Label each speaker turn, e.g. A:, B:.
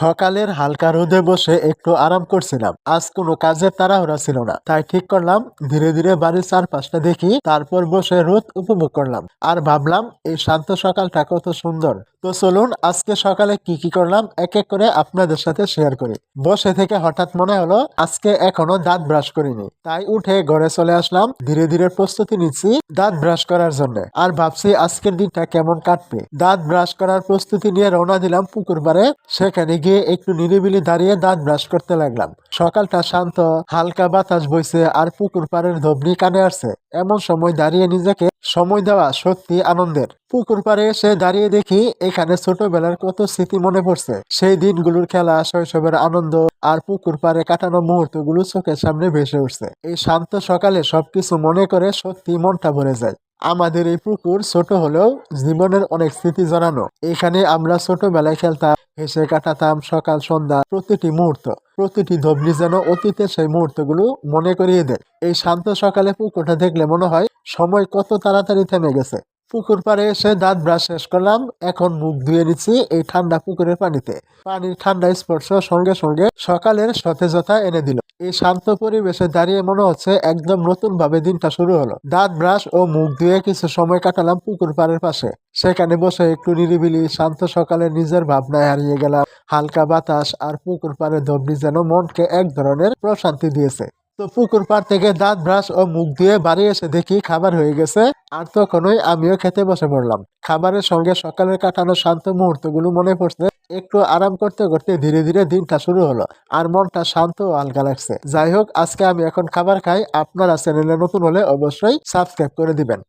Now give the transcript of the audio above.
A: সকালের হালকা রোদে বসে একটু আরাম করছিলাম। আজ কোনো কাজের তাড়াহুড়া ছিল না, তাই ঠিক করলাম ধীরে ধীরে বাড়ির চারপাশটা দেখি, তারপর বসে রোদ উপভোগ করলাম। আর ভাবলাম এই শান্ত সকালটা কত সুন্দর। তো চলুন আজকে সকালে কি কি করলাম এক এক করে আপনাদের সাথে শেয়ার করি। বসে থেকে হঠাৎ মনে হলো আজকে এখনো দাঁত ব্রাশ করিনি, তাই উঠে ঘরে চলে আসলাম। ধীরে ধীরে প্রস্তুতি নিচ্ছি দাঁত ব্রাশ করার জন্য, আর ভাবছি আজকের দিনটা কেমন কাটবে। দাঁত ব্রাশ করার প্রস্তুতি নিয়ে রওনা দিলাম পুকুর পাড়ে। সেখানে গিয়ে একটু নিরিবিলি দাঁড়িয়ে দাঁত ব্রাশ করতে লাগলাম। সকালটা শান্ত, হালকা বাতাস বইছে আর পুকুর পাড়ের ধবনি কানে আসছে। এমন সময় দাঁড়িয়ে নিজেকে সময় দেওয়া সত্যি আনন্দের। পুকুর পাড়ে এসে দাঁড়িয়ে দেখি এখানে ছোটবেলার কত স্মৃতি মনে পড়ছে। সেই দিনগুলোর খেলা, শৈশবের আনন্দ আর পুকুর পাড়ে কাটানো মুহূর্তগুলো চোখের সামনে ভেসে উঠছে। এই শান্ত সকালে সবকিছু মনে করে সত্যি মনটা ভরে যায়। আমাদের এই পুকুর ছোট হলেও জীবনের অনেক স্মৃতি জড়ানো। এখানে আমরা ছোটবেলায় খেলতাম, হেসে কাটাতাম সকাল সন্ধ্যা। প্রতিটি মুহূর্ত, প্রতিটি ধবনি যেন অতীতের সেই মুহূর্তগুলো মনে করিয়ে দেয়। এই শান্ত সকালে পুকুরটা দেখলে মনে হয় সময় কত তাড়াতাড়ি থেমে গেছে। পুকুর পাড়ে এসে দাঁত ব্রাশ শেষ করলাম। এখন মুখ ধুয়ে নিচ্ছি এই ঠান্ডা পুকুরের পানিতে। পানির ঠান্ডা স্পর্শ সঙ্গে সঙ্গে সকালের সতেজতা এনে দিল। এই শান্ত পরিবেশে দাঁড়িয়ে মনে হচ্ছে একদম নতুন ভাবে দিনটা শুরু হলো। দাঁত ব্রাশ ও মুখ ধুয়ে কিছু সময় কাটালাম পুকুর পাড়ের পাশে। সেখানে বসে একটু নিরিবিলি শান্ত সকালে নিজের ভাবনায় হারিয়ে গেলাম। হালকা বাতাস আর পুকুর পাড়ের ধবনি যেন মনকে এক ধরনের প্রশান্তি দিয়েছে। তো পুকুর পাড় থেকে দাঁত ব্রাশ ও মুখ ধুয়ে বাড়ি এসে দেখি খাবার হয়ে গেছে। আর তখনই আমিও খেতে বসে পড়লাম। খাবারের সঙ্গে সকালের কাটানো শান্ত মুহূর্তগুলো মনে পড়ছে। একটু আরাম করতে করতে ধীরে ধীরে দিনটা শুরু হলো, আর মনটা শান্ত ও হালকা লাগছে। যাই হোক, আজকে আমি এখন খাবার খাই। আপনারা চ্যানেলে নতুন হলে অবশ্যই সাবস্ক্রাইব করে দিবেন।